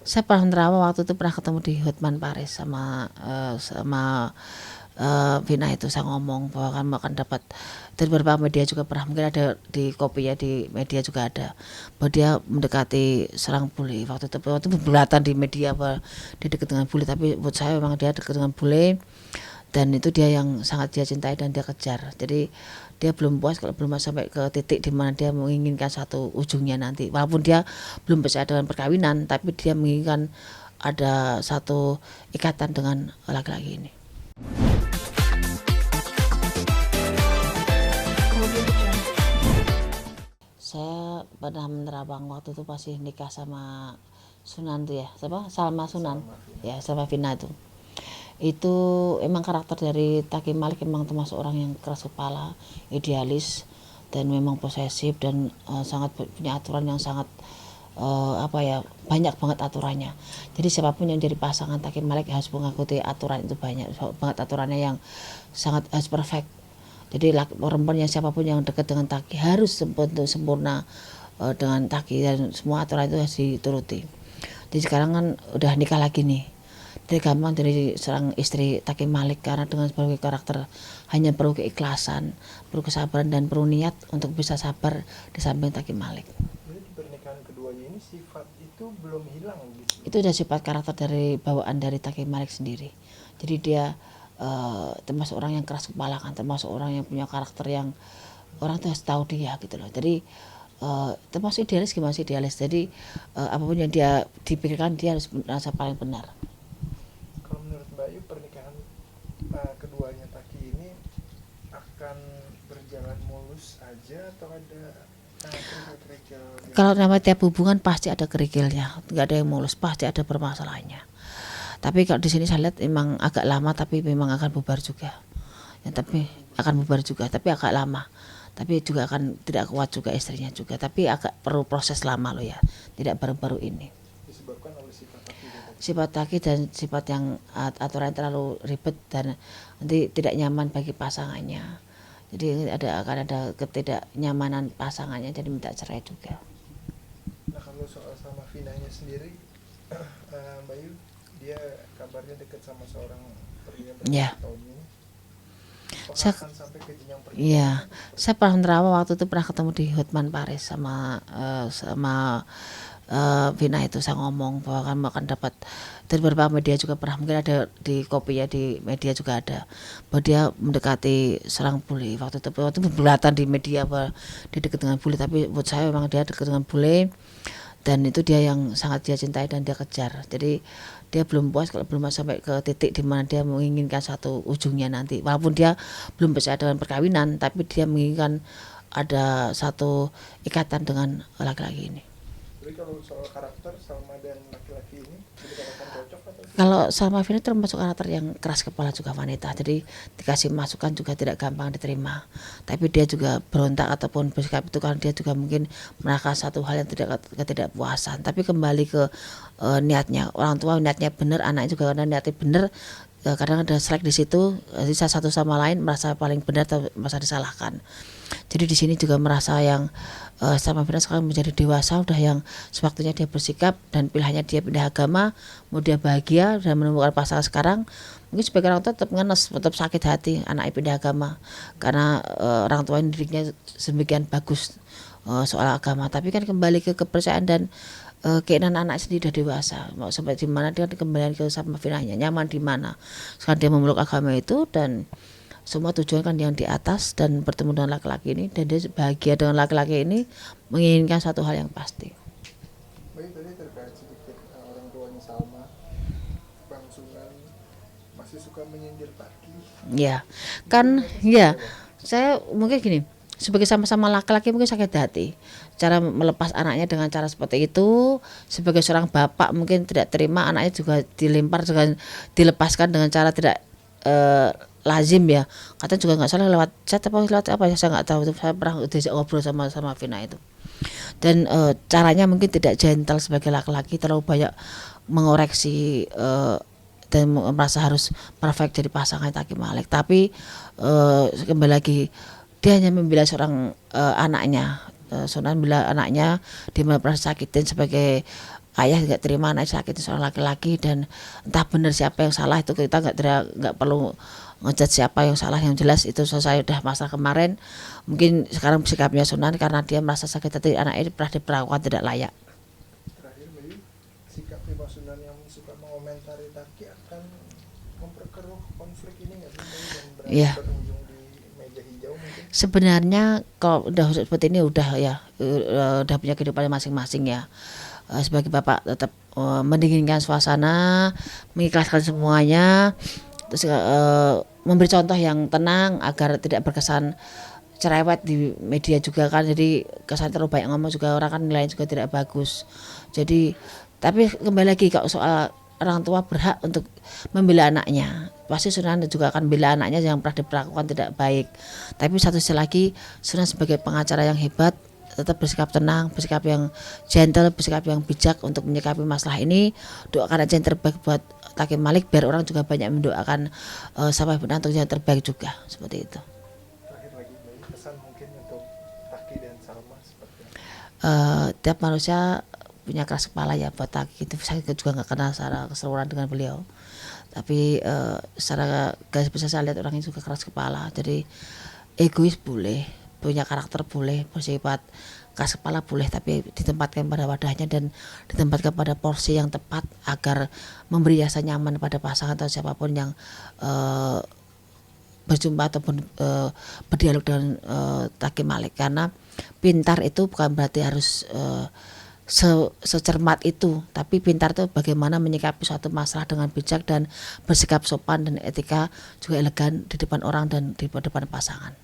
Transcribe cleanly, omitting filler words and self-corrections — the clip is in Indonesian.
Saya pernah nerawang waktu itu pernah ketemu di Hotman Paris sama Vina itu saya ngomong bahwa kan akan dapat dari beberapa media juga pernah mungkin ada di kopi ya di media juga ada bahwa dia mendekati serang bule waktu itu berlatan di media bahwa dia dekat dengan bule tapi buat saya memang dia dekat dengan bule dan itu dia yang sangat dia cintai dan dia kejar. Jadi dia belum puas kalau belum sampai ke titik di mana dia menginginkan satu ujungnya nanti. Walaupun dia belum percaya dengan perkawinan, tapi dia menginginkan ada satu ikatan dengan laki-laki ini. Saya pernah menerawang waktu itu masih nikah sama Sunan tuh ya, siapa? Salma Sunan. Ya, sama Vina itu. Itu emang karakter dari Taki Malik emang termasuk orang yang keras kepala, idealis dan memang posesif dan sangat punya aturan yang sangat banyak banget aturannya. Jadi siapapun yang jadi pasangan Taki Malik harus mengikuti aturan itu banyak banget aturannya yang sangat perfect. Jadi perempuan yang siapapun yang dekat dengan Taki harus sempurna dengan Taki dan semua aturan itu harus dituruti. Jadi sekarang kan udah nikah lagi nih. Jadi gampang dari seorang istri Taki Malik karena dengan sebagai karakter hanya perlu keikhlasan, perlu kesabaran dan perlu niat untuk bisa sabar di samping Taki Malik. Jadi di pernikahan keduanya ini sifat itu belum hilang gitu. Itu udah sifat karakter dari bawaan dari Taki Malik sendiri. Jadi dia termasuk orang yang keras kepala kan, termasuk orang yang punya karakter yang orang tuh harus tahu dia gitu loh. Jadi termasuk idealis gimana sih idealis. Jadi apapun yang dia dipikirkan dia harus merasa paling benar. Kalau menurut Mbak Ayu pernikahan keduanya Taki ini akan berjalan mulus aja atau ada kerikil-kerikil? Kalau nama tiap hubungan pasti ada kerikilnya, nggak ada yang mulus, pasti ada permasalahannya. Tapi kalau di sini saya lihat memang agak lama, tapi memang akan bubar juga. Ya, tapi akan bubar juga, tapi agak lama. Tapi juga akan tidak kuat juga istrinya juga. Tapi agak perlu proses lama loh ya, tidak baru-baru ini. Disebabkan oleh sifat Taki. Sifat Taki dan sifat yang aturan terlalu ribet dan nanti tidak nyaman bagi pasangannya. Jadi akan ada ketidaknyamanan pasangannya, jadi minta cerai juga. Nah kalau soal sama Vinanya sendiri, Mbak Ayu, dia kabarnya dekat sama seorang pria Ya. tahun ini. Saya, akan sampai ke jenjang pernikahan? iya, saya pernah nerawang waktu itu pernah ketemu di Hotman Paris sama Vina itu saya ngomong bahwa kan akan dapat dari beberapa media juga pernah mungkin ada di kopi ya di media juga ada bahwa dia mendekati serang bule waktu itu berlatan di media bahwa dia dekat dengan bule tapi buat saya memang dia dekat dengan bule dan itu dia yang sangat dia cintai dan dia kejar. Jadi dia belum puas kalau belum sampai ke titik di mana dia menginginkan satu ujungnya nanti. Walaupun dia belum percaya dengan perkawinan, tapi dia menginginkan ada satu ikatan dengan laki-laki ini. Jadi kalau soal karakter Salma dan laki-laki ini dikatakan cocok atau tidak? Kalau Salma Vina termasuk karakter yang keras kepala juga wanita, jadi dikasih masukan juga tidak gampang diterima. Tapi dia juga berontak ataupun bersikap itu kan dia juga mungkin merasakan satu hal yang ketidakpuasan. Tapi kembali ke niatnya, orang tua niatnya benar, anaknya juga karena niatnya benar. Kadang ada selek di situ, sisa satu sama lain merasa paling benar atau merasa disalahkan. Jadi di sini juga merasa yang sama Vina sekarang menjadi dewasa, udah yang sewaktunya dia bersikap dan pilihannya dia pindah agama, mau dia bahagia dan menemukan pasangan sekarang. Mungkin sebagai orang tua tetap ngenes, tetap sakit hati anaknya pindah agama karena orang tua didiknya sedemikian bagus soal agama. Tapi kan kembali ke kepercayaan dan keinginan anak sendiri udah dewasa, mau sampai di mana dia kembali ke sama Vinanya, nyaman di mana. Sekarang dia memeluk agama itu dan semua tujuan kan yang di atas dan bertemu dengan laki-laki ini dan dia bahagia dengan laki-laki ini menginginkan satu hal yang pasti. Baik, tadi terkait sedikit orang tuanya Salma, Bang Sunan masih suka menyindir Taki. Ya, kan ya. Saya mungkin gini, sebagai sama-sama laki-laki mungkin sakit hati. Cara melepas anaknya dengan cara seperti itu, sebagai seorang bapak mungkin tidak terima anaknya juga dilempar dengan dilepaskan dengan cara tidak lazim ya, katanya juga nggak salah lewat chat apa ya saya nggak tahu. Saya pernah diajak ngobrol sama Vina itu dan caranya mungkin tidak gentle sebagai laki-laki, terlalu banyak mengoreksi dan merasa harus perfect jadi pasangan Taki Malik. Tapi kembali lagi dia hanya membela seorang anaknya, Sunan bela anaknya dia pernah sakitin sebagai ayah nggak terima anak sakit seorang laki-laki, dan entah benar siapa yang salah itu kita nggak perlu ngejudge siapa yang salah, yang jelas itu selesai udah masalah kemarin. Mungkin sekarang sikapnya Sunan karena dia merasa sakit hati anak ini pernah diperlakukan tidak layak. Terakhir Bayu, sikap Mas Sunan yang suka mengomentari Taki akan memperkeruh konflik ini nggak sih Bayu, dan Iya. berujung di meja hijau mungkin? Sebenarnya kalau udah seperti ini udah ya udah punya kehidupan masing-masing ya. Sebagai bapak tetap mendinginkan suasana, mengikhlaskan semuanya, terus memberi contoh yang tenang agar tidak berkesan cerewet di media juga kan. Jadi kesan terlalu banyak ngomong juga orang kan nilainya juga tidak bagus. Jadi tapi kembali lagi kalau soal orang tua berhak untuk membela anaknya, pasti Sunan juga akan membela anaknya yang pernah diperlakukan tidak baik. Tapi satu sisi lagi Sunan sebagai pengacara yang hebat tetap bersikap tenang, bersikap yang gentle, bersikap yang bijak untuk menyikapi masalah ini. Doakan aja yang terbaik buat Taki Malik biar orang juga banyak mendoakan sampai benar untuk yang terbaik juga, seperti itu. Terakhir lagi Bayu, pesan mungkin untuk Taki dan Salma seperti apa? Tiap manusia punya keras kepala ya. Buat Taki itu saya juga nggak kenal secara keseluruhan dengan beliau, tapi secara garis besar saya lihat orangnya juga keras kepala. Jadi egois boleh, punya karakter boleh, bersifat keras kepala boleh, tapi ditempatkan pada wadahnya dan ditempatkan pada porsi yang tepat agar memberi rasa nyaman pada pasangan atau siapapun yang berjumpa ataupun berdialog dengan Taki Malik. Karena pintar itu bukan berarti harus secermat itu, tapi pintar itu bagaimana menyikapi suatu masalah dengan bijak dan bersikap sopan dan etika juga elegan di depan orang dan di depan pasangan.